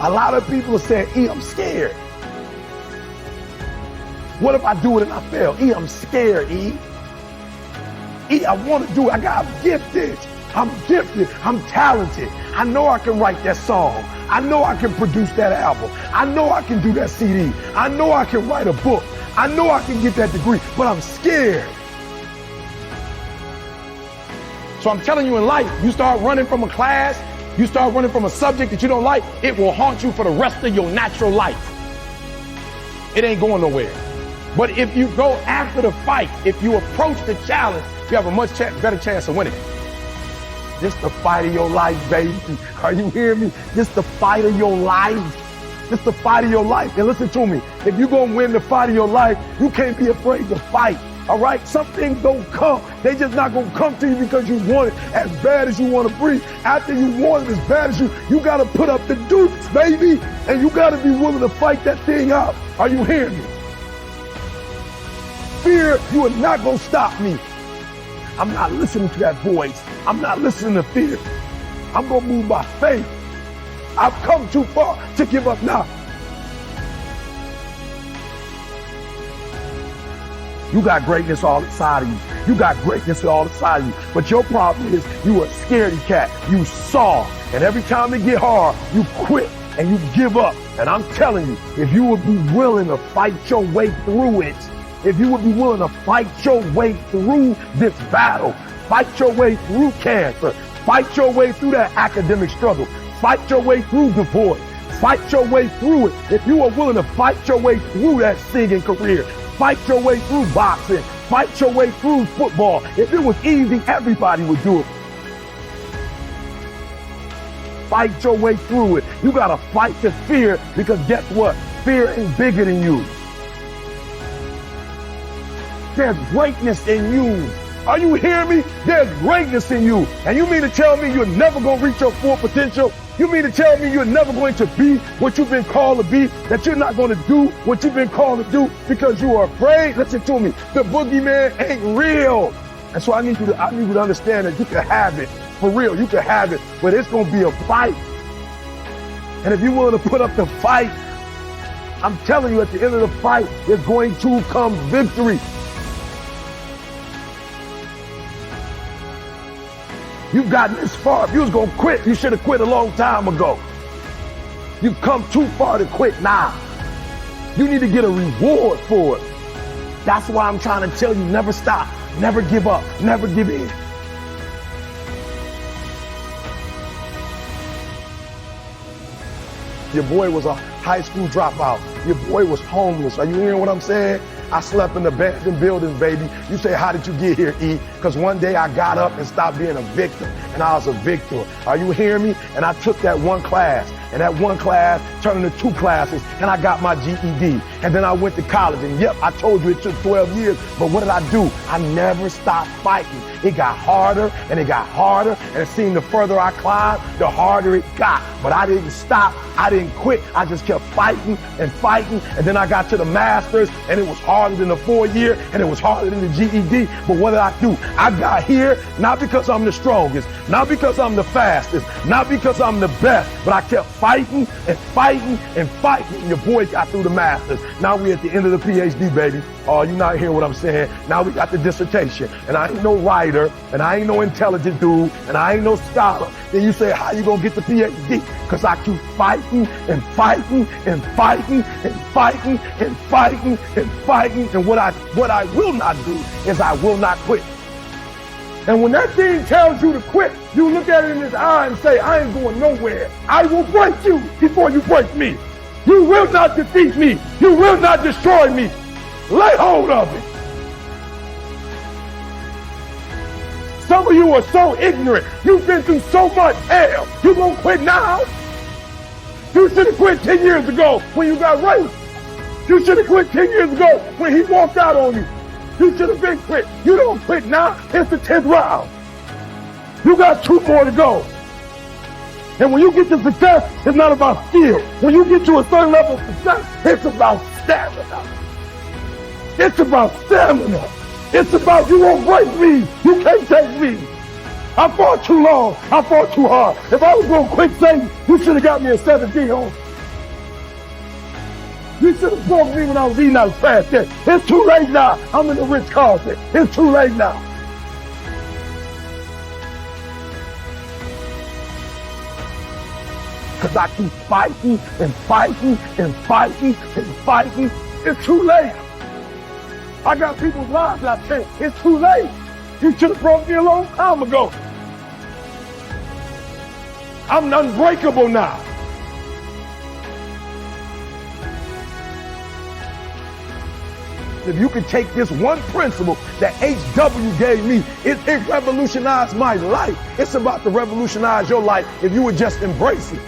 A lot of people are saying, E, I'm scared. What if I do it and I fail? E, I'm scared, E. E, I want to do it. I'm gifted. I'm gifted. I'm talented. I know I can write that song. I know I can produce that album. I know I can do that CD. I know I can write a book. I know I can get that degree, but I'm scared. So I'm telling you, in life, you start running from a class, you start running from a subject that you don't like, it will haunt you for the rest of your natural life. It ain't going nowhere. But if you go after the fight, if you approach the challenge, you have a much better chance of winning. This the fight of your life, baby. Are you hearing me? This the fight of your life. This the fight of your life. And listen to me. If you're going to win the fight of your life, you can't be afraid to fight. All right? Some things don't come. They just not going to come to you because you want it as bad as you want to breathe. After you want it as bad as you got to put up the dukes, baby. And you got to be willing to fight that thing out. Are you hearing me? Fear, you are not going to stop me. I'm not listening to that voice. I'm not listening to fear. I'm going to move by faith. I've come too far to give up now. You got greatness all inside of you. You got greatness all inside of you. But your problem is you a scaredy cat. You soft. And every time it get hard, you quit and you give up. And I'm telling you, if you would be willing to fight your way through it, if you would be willing to fight your way through this battle, fight your way through cancer, fight your way through that academic struggle, fight your way through divorce, fight your way through it. If you are willing to fight your way through that singing career, fight your way through boxing, fight your way through football. If it was easy, everybody would do it. Fight your way through it. You gotta fight the fear, because guess what? Fear ain't bigger than you. There's greatness in you. Are you hearing me? There's greatness in you. And you mean to tell me you're never going to reach your full potential? You mean to tell me you're never going to be what you've been called to be? That you're not going to do what you've been called to do because you are afraid? Listen to me. The boogeyman ain't real. And so I need you to understand that you can have it. For real, you can have it. But it's going to be a fight. And if you're willing to put up the fight, I'm telling you, at the end of the fight, there's going to come victory. You've gotten this far. If you was going to quit, you should have quit a long time ago. You've come too far to quit now. You need to get a reward for it. That's why I'm trying to tell you, never stop, never give up, never give in. Your boy was a high school dropout. Your boy was homeless. Are you hearing what I'm saying? I slept in abandoned buildings, baby. You say, how did you get here, E? Because one day I got up and stopped being a victim, and I was a victor. Are you hearing me? And I took that one class, and that one class turned into 2 classes, and I got my GED. And then I went to college, and yep, I told you it took 12 years, but what did I do? I never stopped fighting. It got harder, and it got harder, and it seemed the further I climbed, the harder it got. But I didn't stop. I didn't quit. I just kept fighting, and then I got to the master's, and it was harder than the 4-year, and it was harder than the GED. But what did I do? I got here not because I'm the strongest, not because I'm the fastest, not because I'm the best, but I kept fighting and fighting and fighting, and your boy got through the master's. Now we at the end of the PhD, baby. Oh, you not hearing what I'm saying? Now we got the dissertation, and I ain't no writer, and I ain't no intelligent dude, and I ain't no scholar. Then you say, how you gonna get the PhD? Because I keep fighting and fighting and fighting and fighting and fighting and fighting. And what I will not do is I will not quit. And when that thing tells you to quit, you look at it in his eye and say, I ain't going nowhere. I will break you before you break me. You will not defeat me. You will not destroy me. Lay hold of it. Some of you are so ignorant. You've been through so much hell. You gonna quit now? You should have quit 10 years ago when you got raped. You should have quit 10 years ago when he walked out on you. You should have been quit. You don't quit now. It's the 10th round. You got 2 more to go. And when you get to success, it's not about skill. When you get to a certain level of success, it's about stamina. It's about stamina. It's about you won't break me. You can't take me. I fought too long. I fought too hard. If I was going to quit saying, you should have got me a 17 home. You should have spoke to me when I was eating out fast. It's too late now. I'm in the Ritz Carlton. It's too late now. Because I keep fighting and fighting and fighting and fighting. It's too late. I got people's lives I changed. It's too late. You should have brought me a long time ago. I'm unbreakable now. If you could take this one principle that HW gave me, it revolutionized my life. It's about to revolutionize your life if you would just embrace it.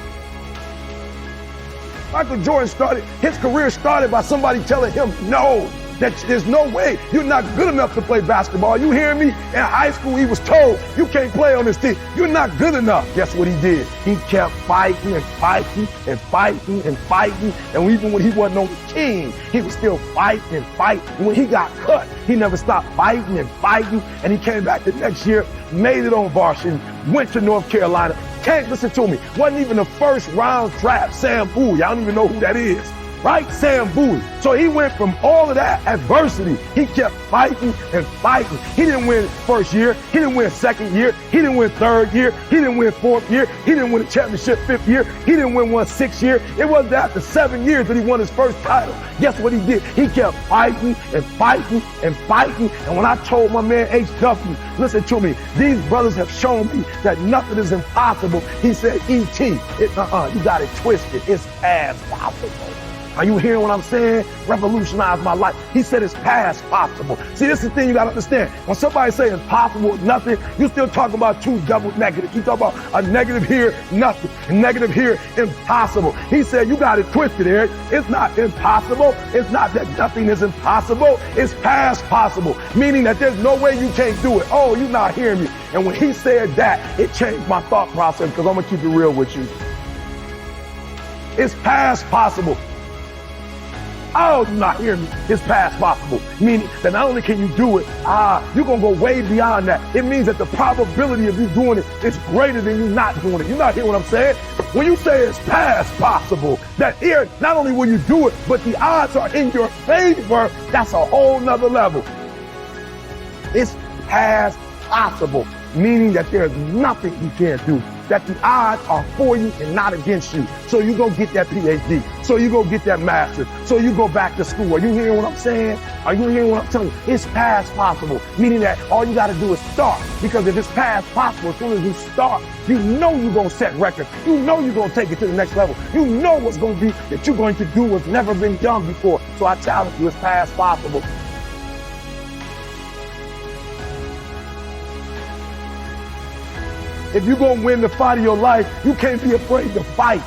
Michael Jordan his career started by somebody telling him no, that there's no way, you're not good enough to play basketball. You hear me? In high school, he was told, you can't play on this team. You're not good enough. Guess what he did? He kept fighting and fighting and fighting and fighting. And even when he wasn't on the team, he was still fighting and fighting. And when he got cut, he never stopped fighting and fighting. And he came back the next year, made it on varsity, went to North Carolina. Can't listen to me. Wasn't even the first round draft, Sam Bowie. I don't even know who that is. Right? Sam Bowie. So he went from all of that adversity. He kept fighting and fighting. He didn't win first year. He didn't win second year. He didn't win third year. He didn't win fourth year. He didn't win a championship fifth year. He didn't win one sixth year. It wasn't after 7 years that he won his first title. Guess what he did? He kept fighting and fighting and fighting. And when I told my man HW, listen to me, these brothers have shown me that nothing is impossible. He said, E.T., you got it twisted. It's as possible. Are you hearing what I'm saying? Revolutionize my life. He said it's past possible. See, this is the thing you got to understand. When somebody say it's possible, nothing, you still talking about two double negatives. You talk about a negative here, nothing, a negative here, impossible. He said you got it twisted, Eric. It's not impossible. It's not that nothing is impossible. It's past possible, meaning that there's no way you can't do it. Oh, you're not hearing me. And when he said that, it changed my thought process because I'm going to keep it real with you. It's past possible. Oh, you're not hearing me. It's past possible. Meaning that not only can you do it, you're going to go way beyond that. It means that the probability of you doing it is greater than you not doing it. You're not hearing what I'm saying? When you say it's past possible, that here, not only will you do it, but the odds are in your favor, that's a whole nother level. It's past possible, meaning that there's nothing you can't do. That the odds are for you and not against you. So you go get that PhD. So you go get that master's. So you go back to school. Are you hearing what I'm saying? Are you hearing what I'm telling you? It's past possible, meaning that all you got to do is start. Because if it's past possible, as soon as you start, you know you're going to set records. You know you're going to take it to the next level. You know what's going to be that you're going to do what's never been done before. So I challenge you, it's past possible. If you're going to win the fight of your life, you can't be afraid to fight.